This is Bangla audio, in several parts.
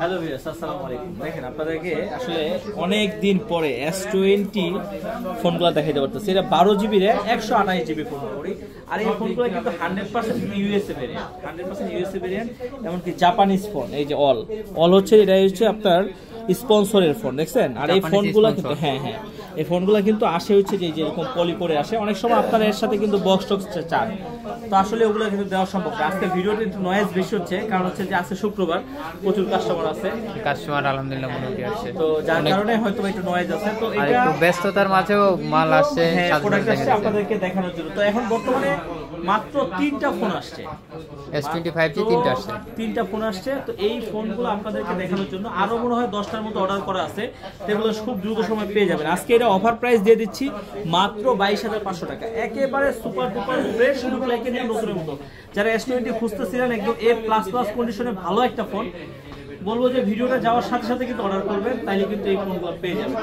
হ্যালো ভিউয়ার্স, আসসালামু আলাইকুম। দেখেন আপনাদেরকে আসলে অনেক দিন পরে S20 ফোনগুলো দেখাইতে পারতেছি। এটা 12GB RAM 128GB phone memory. আর এই ফোনগুলো কিন্তু 100% ইউএসএ ভেরিয়েন্ট, 100% ইউএসএ ভেরিয়েন্ট, এমনকি জাপানিজ ফোন। এই যে অল হচ্ছে, এটা হচ্ছে আপনার স্পন্সরের ফোন, দেখছেন? আর এই ফোনগুলো কিন্তু হ্যাঁ এই ফোনগুলো কিন্তু আসে হচ্ছে যে যেরকম পলি করে আসে। অনেক সময় আপনারা এর সাথে কিন্তু বক্স টক্স চান, তো আসলে ওগুলো কিন্তু দেওয়া সম্ভব না। আজকে ভিডিওতে একটু নয়েজ বেশি হচ্ছে, কারণ হচ্ছে যে আজকে শুক্রবার, প্রচুর কাস্টমার আছে। কাস্টমার আলহামদুলিল্লাহ মোটামুটি আসছে, তো যার কারণে হয়তো একটু নয়েজ আছে। তো আর এটা একটু ব্যস্ততার মাঝেও মাল আসছে, প্রোডাক্ট আসছে আপনাদেরকে দেখানোর জন্য। তো এখন বর্তমানে মাত্র 3টা ফোন আসছে, S25 3টা আসছে, 3টা ফোন আসছে। তো এই ফোনগুলো আপনাদেরকে দেখানোর জন্য আরো মনে হয় 10টার মতো অর্ডার করা আছে, তো এগুলো খুব দ্রুত সময় পেয়ে যাবেন। আজকে এটা অফার প্রাইস দিয়ে দিচ্ছি মাত্র 22,500 টাকা। একেবারে সুপার ডুপার ফ্রেশ লুক লাইকে নিয়ে নতুনের মতো। যারা S20 খুঁজতেছিলেন একদম A++ কন্ডিশনে ভালো একটা ফোন, বলবো যে ভিডিওটা যাওয়ার সাথে সাথে কিন্তু অর্ডার করবেন, তাইলে কিন্তু এই ফোনগুলো পেয়ে যাবেন।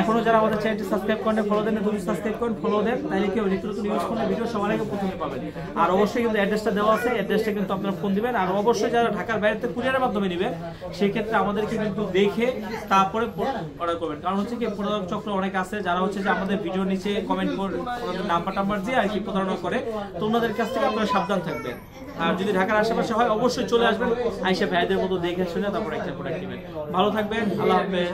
এখনো যারা আমাদের চ্যানেলটি সাবস্ক্রাইব করেন, ফলো দেন, যদি সাবস্ক্রাইব করেন, ফলো দেন, তাইলে কি হবে, নিত্য নতুন ইউজ ফোনের ভিডিও সবার আগে প্রথমে পাবেন। আর অবশ্যই কিন্তু অ্যাড্রেসটা দেওয়া আছে, অ্যাড্রেসটা কিন্তু আপনারা ফোন দিবেন। আর অবশ্যই যারা ঢাকার বাইরে থেকে কুরিয়ারের মাধ্যমে নেবেন, সেই ক্ষেত্রে আমাদেরকে কিন্তু দেখে তারপরে অর্ডার করবেন। কারণ হচ্ছে কি প্রতারক চক্র অনেক আছে, যারা হচ্ছে যে আমাদের ভিডিওর নিচে কমেন্ট করে নাম্বার দিয়ে আর কি প্রতারণা করে। তো ওনাদের কাছ থেকে আপনারা সাবধান থাকবেন। আর যদি ঢাকার আশেপাশে হয় অবশ্যই চলে আসবেন, আইসা ভাইদের মতো দেখে শুনে তারপর একটা প্রোডাক্ট নেবেন। ভালো থাকবেন, আল্লাহ হাফেজ।